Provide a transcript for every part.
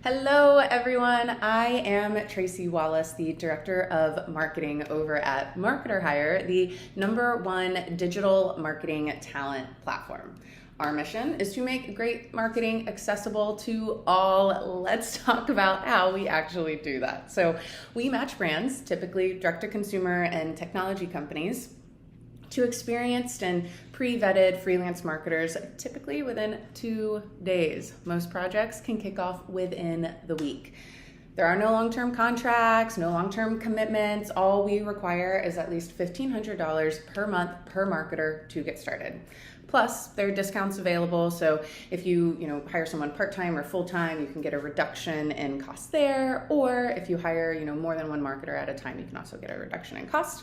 Hello, everyone. I am Tracy Wallace, the Director of Marketing over at MarketHire, the #1 digital marketing talent platform. Our mission is to make great marketing accessible to all. Let's talk about how we actually do that. So, we match brands, typically direct to consumer and technology companies, to experienced and pre-vetted freelance marketers, typically within 2 days. Most projects can kick off within the week. There are no long-term contracts, no long-term commitments. All we require is at least $1,500 per month per marketer to get started. Plus, there are discounts available, so if you hire someone part-time or full-time, you can get a reduction in cost there, or if you hire more than one marketer at a time, you can also get a reduction in cost.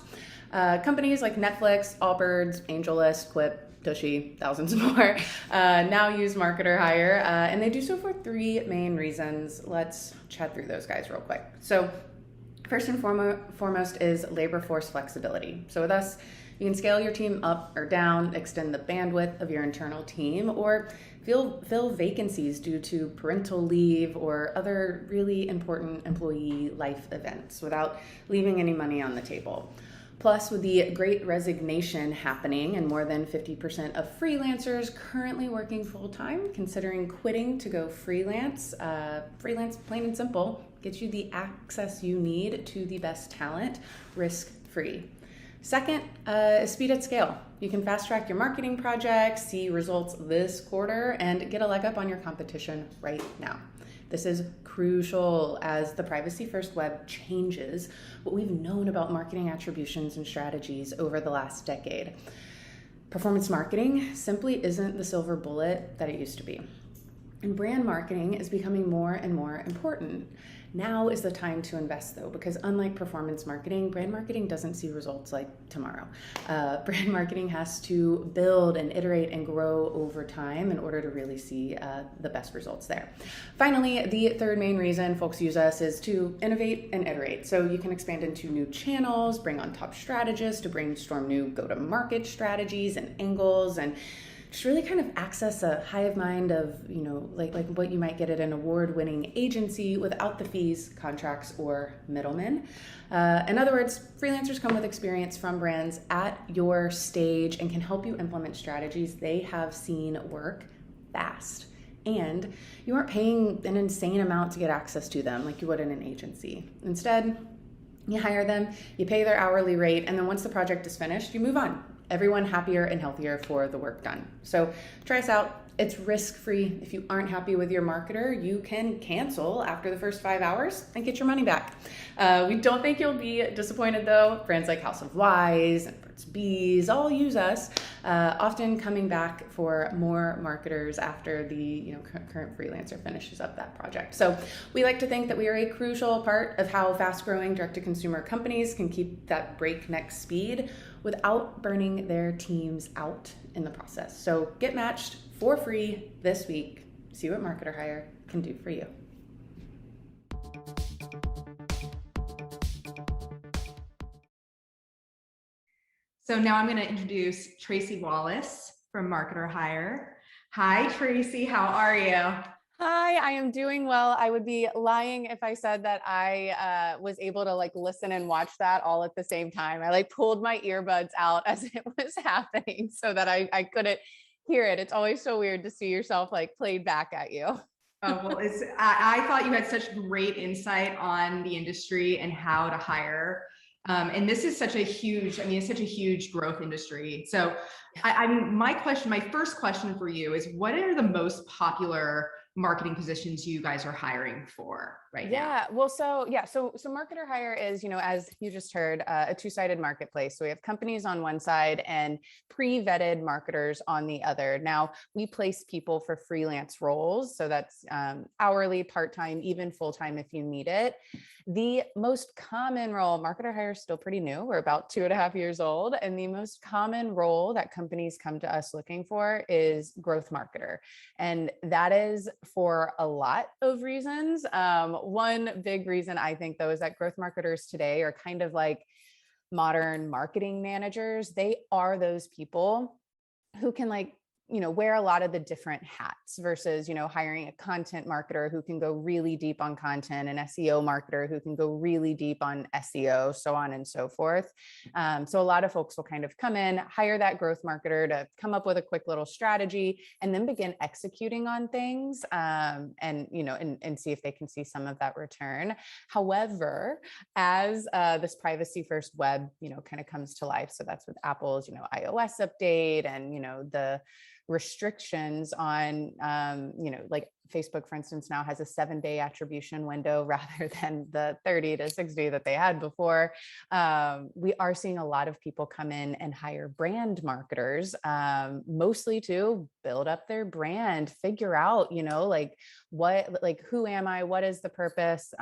Companies like Netflix, Allbirds, AngelList, Quip, Tushy, thousands more now use MarketHire, and they do so for three main reasons. Let's chat through those guys real quick. So first and foremost is labor force flexibility. So with us, you can scale your team up or down, extend the bandwidth of your internal team, or fill vacancies due to parental leave or other really important employee life events without leaving any money on the table. Plus, with the great resignation happening and more than 50% of freelancers currently working full-time, considering quitting to go freelance, freelance, plain and simple, gets you the access you need to the best talent, risk-free. Second, speed at scale. You can fast track your marketing projects, see results this quarter, and get a leg up on your competition right now. This is crucial as the privacy-first web changes what we've known about marketing attributions and strategies over the last decade. Performance marketing simply isn't the silver bullet that it used to be. And brand marketing is becoming more and more important. Now is the time to invest, though, because unlike performance marketing, brand marketing doesn't see results like tomorrow. Brand marketing has to build and iterate and grow over time in order to really see the best results there. Finally, the third main reason folks use us is to innovate and iterate. So you can expand into new channels, bring on top strategists to brainstorm new go-to-market strategies and angles, and just really kind of access a hive mind of, like what you might get at an award-winning agency without the fees, contracts, or middlemen. In other words, freelancers come with experience from brands at your stage and can help you implement strategies they have seen work fast. And you aren't paying an insane amount to get access to them like you would in an agency. Instead, you hire them, you pay their hourly rate, and then once the project is finished, you move on. Everyone happier and healthier for the work done. So try us out. It's risk-free. If you aren't happy with your marketer, you can cancel after the first 5 hours and get your money back. We don't think you'll be disappointed though. Brands like House of Wise and Burt's Bees all use us, often coming back for more marketers after the current freelancer finishes up that project. So we like to think that we are a crucial part of how fast-growing direct-to-consumer companies can keep that breakneck speed without burning their teams out in the process. So get matched for free this week. See what MarketHire can do for you. So now I'm going to introduce Tracy Wallace from MarketHire. Hi, Tracy. How are you? Hi, I am doing well. I would be lying if I said that I was able to listen and watch that all at the same time. I pulled my earbuds out as it was happening so that I couldn't hear it. It's always so weird to see yourself played back at you. Oh, well, I thought you had such great insight on the industry and how to hire. And this is such a huge, it's such a huge growth industry. So my first question for you is, what are the most popular marketing positions you guys are hiring for right now? So MarketHire is, as you just heard, a two-sided marketplace. So we have companies on one side and pre-vetted marketers on the other. Now we place people for freelance roles. So that's hourly, part-time, even full-time if you need it. The most common role, MarketHire is still pretty new. We're about 2.5 years old. And the most common role that companies come to us looking for is growth marketer. And that is for a lot of reasons. One big reason I think though is that growth marketers today are kind of like modern marketing managers. They are those people who can wear a lot of the different hats versus, hiring a content marketer who can go really deep on content, an SEO marketer who can go really deep on SEO, so on and so forth. So a lot of folks will kind of come in, hire that growth marketer to come up with a quick little strategy and then begin executing on things, and see if they can see some of that return. However, as this privacy first web, kind of comes to life. So that's with Apple's, iOS update and, the restrictions on, like Facebook, for instance, now has a 7-day attribution window rather than the 30 to 60 that they had before. We are seeing a lot of people come in and hire brand marketers, mostly to build up their brand, figure out, who am I? What is the purpose?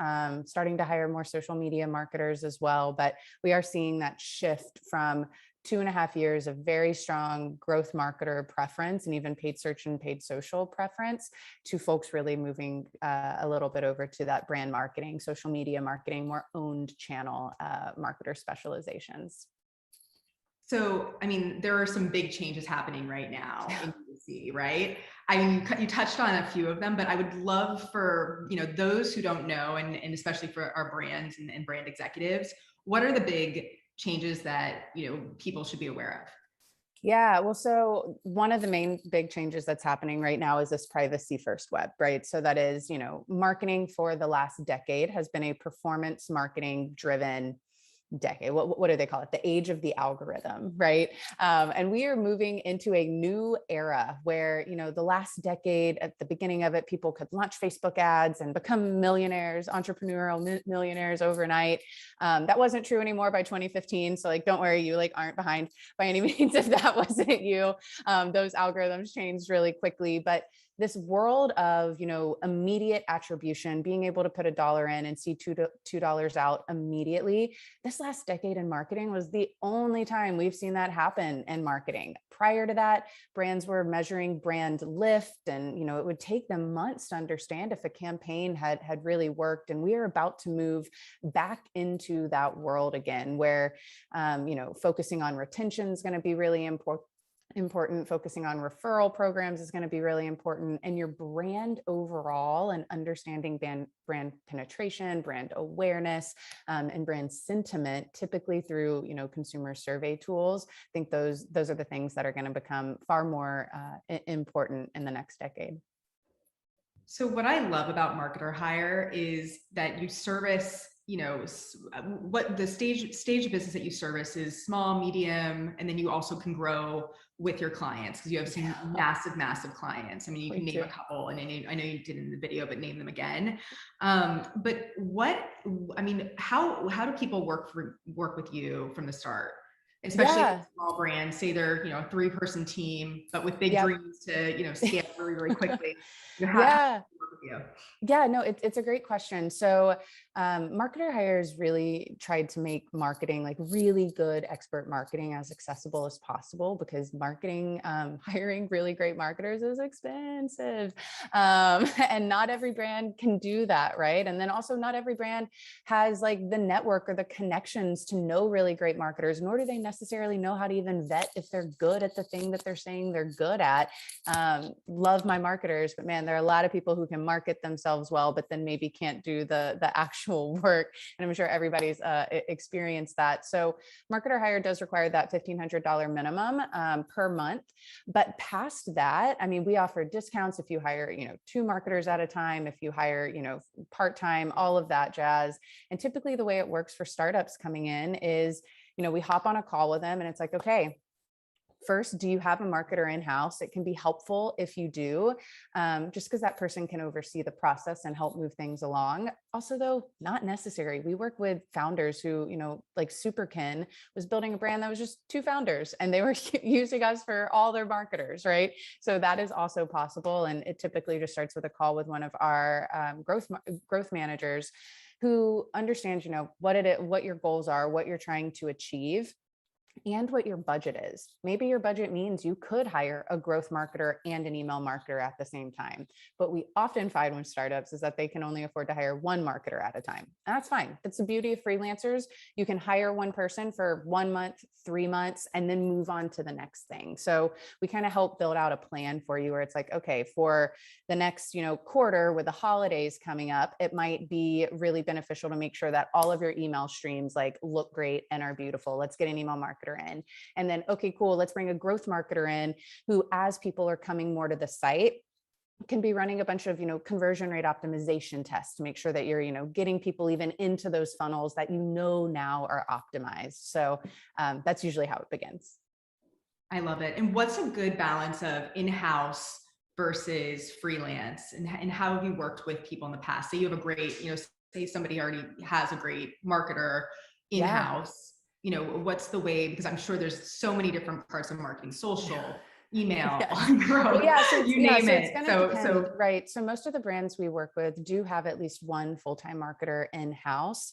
Starting to hire more social media marketers as well. But we are seeing that shift from 2.5 years of very strong growth marketer preference and even paid search and paid social preference to folks really moving a little bit over to that brand marketing, social media marketing, more owned channel marketer specializations. So, there are some big changes happening right now in UC, right? You touched on a few of them, but I would love for, those who don't know, and especially for our brands and brand executives, what are the big changes that, people should be aware of? Yeah, well, so one of the main big changes that's happening right now is this privacy first web, right? So that is, marketing for the last decade has been a performance marketing driven decade. What do they call it? The age of the algorithm, right? And we are moving into a new era where, the last decade, at the beginning of it, people could launch Facebook ads and become millionaires, entrepreneurial millionaires overnight. That wasn't true anymore by 2015. So don't worry, you aren't behind by any means if that wasn't you. Those algorithms changed really quickly, but this world of, immediate attribution, being able to put $1 in and see $2 out immediately. This last decade in marketing was the only time we've seen that happen in marketing. Prior to that, brands were measuring brand lift and, it would take them months to understand if a campaign had really worked. And we are about to move back into that world again, where, focusing on retention is going to be really important. Focusing on referral programs is going to be really important, and your brand overall and understanding brand penetration, brand awareness, and brand sentiment, typically through consumer survey tools. I think those are the things that are going to become far more important in the next decade. So what I love about MarketHire is that you service, what the stage of business that you service is small, medium, and then you also can grow with your clients because you have some massive clients. You can name a couple, and I know you did in the video, but name them again. But how do people work with you from the start? Especially small brands, say they're, a 3-person team, but with big dreams to, scale really, really quickly. Yeah, no, it's a great question. So MarketHire has really tried to make marketing, really good expert marketing, as accessible as possible, because marketing, hiring really great marketers is expensive. And not every brand can do that, right? And then also not every brand has the network or the connections to know really great marketers, nor do they necessarily know how to even vet if they're good at the thing that they're saying they're good at. Love my marketers, but man, there are a lot of people who can market themselves well, but then maybe can't do the actual work. And I'm sure everybody's experienced that. So MarketHire does require that $1,500 minimum per month. But past that, we offer discounts if you hire, 2 marketers at a time, if you hire, part-time, all of that jazz. And typically the way it works for startups coming in is, we hop on a call with them and it's okay, first, do you have a marketer in-house? It can be helpful if you do, just because that person can oversee the process and help move things along. Also, though, not necessary. We work with founders who, Superkin was building a brand that was just 2 founders and they were using us for all their marketers, right? So that is also possible. And it typically just starts with a call with one of our growth managers who understands, what your goals are, what you're trying to achieve. and what your budget is. Maybe your budget means you could hire a growth marketer and an email marketer at the same time. But we often find with startups is that they can only afford to hire one marketer at a time. And that's fine. That's the beauty of freelancers. You can hire one person for 1 month, 3 months, and then move on to the next thing. So we kind of help build out a plan for you where it's like, okay, for the next, quarter with the holidays coming up, it might be really beneficial to make sure that all of your email streams like look great and are beautiful. Let's get an email marketer in. And then, okay, cool. Let's bring a growth marketer in who, as people are coming more to the site, can be running a bunch of, conversion rate optimization tests to make sure that you're, getting people even into those funnels that now are optimized. So that's usually how it begins. I love it. And what's a good balance of in-house versus freelance? And how have you worked with people in the past? Say you have a great, say somebody already has a great marketer in-house, what's the way, because I'm sure there's so many different parts of marketing, social, email, growth, you name it. It's going to depend, right? So most of the brands we work with do have at least one full-time marketer in-house.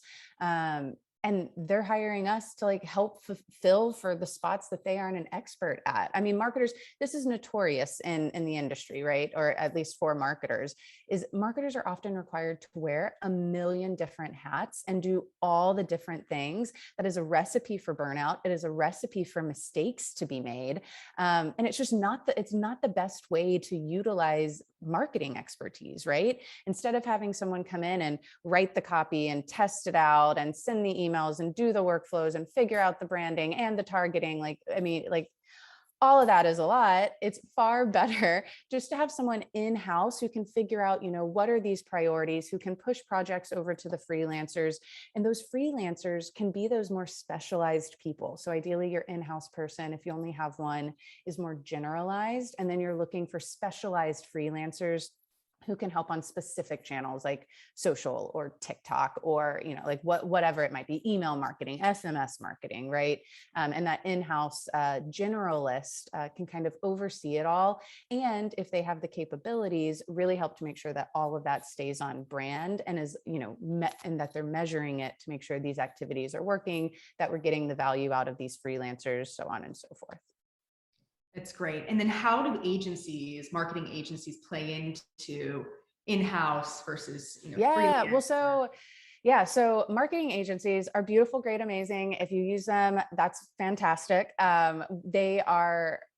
And they're hiring us to like help fulfill for the spots that they aren't an expert at. I mean, marketers, this is notorious in the industry, right? Or at least for marketers, is marketers are often required to wear a million different hats and do all the different things. That is a recipe for burnout. It is a recipe for mistakes to be made. And it's just it's not the best way to utilize marketing expertise, right? Instead of having someone come in and write the copy and test it out and send the emails and do the workflows and figure out the branding and the targeting, all of that is a lot. It's far better just to have someone in-house who can figure out, what are these priorities, who can push projects over to the freelancers. And those freelancers can be those more specialized people. So ideally your in-house person, if you only have one, is more generalized. And then you're looking for specialized freelancers who can help on specific channels like social or TikTok or, whatever it might be, email marketing, SMS marketing, right? And that in-house generalist can kind of oversee it all. And if they have the capabilities, really help to make sure that all of that stays on brand and is, and that they're measuring it to make sure these activities are working, that we're getting the value out of these freelancers, so on and so forth. That's great. And then how do marketing agencies play into in-house versus, Yeah, freelance? so marketing agencies are beautiful, great, amazing. If you use them, that's fantastic.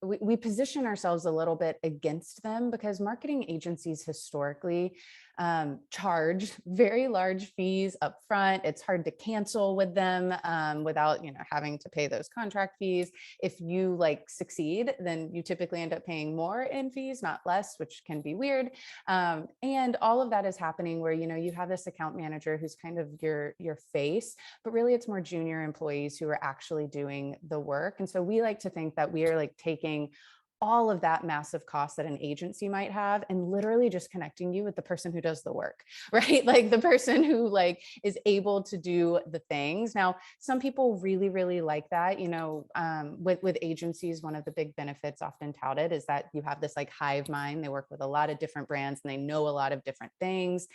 We position ourselves a little bit against them because marketing agencies historically charge very large fees up front. It's hard to cancel with them without, having to pay those contract fees. If you succeed, then you typically end up paying more in fees, not less, which can be weird. And all of that is happening where, you have this account manager who's kind of your face, but really it's more junior employees who are actually doing the work. And so we like to think that we are taking all of that massive cost that an agency might have and literally just connecting you with the person who does the work, right? Like the person who is able to do the things. Now, some people really, really like that, with agencies, one of the big benefits often touted is that you have this hive mind. They work with a lot of different brands and they know a lot of different things.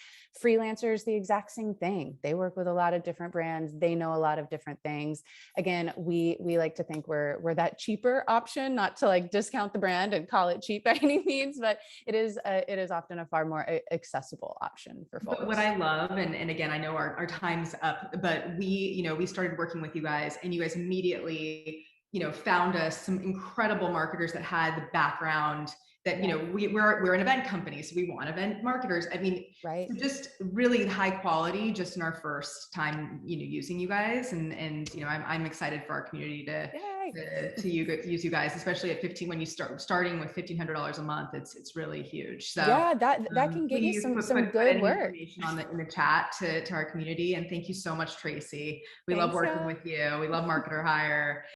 Freelancers, the exact same thing. They work with a lot of different brands. They know a lot of different things. Again, we like to think we're that cheaper option, not to discount the brand and call it cheap by any means, but it is often a far more accessible option for folks. But what I love, and again, I know our time's up, but we started working with you guys and you guys immediately, found us some incredible marketers that had the background that, we're an event company, so we want event marketers. I mean, right. So just really high quality, just in our first time, using you guys. And I'm excited for our community to use you guys, especially at 15, when you starting with $1,500 a month, it's really huge. So yeah, that can get you some good work information in the chat to our community. And thank you so much, Tracy. We love working with you. We love MarketHire.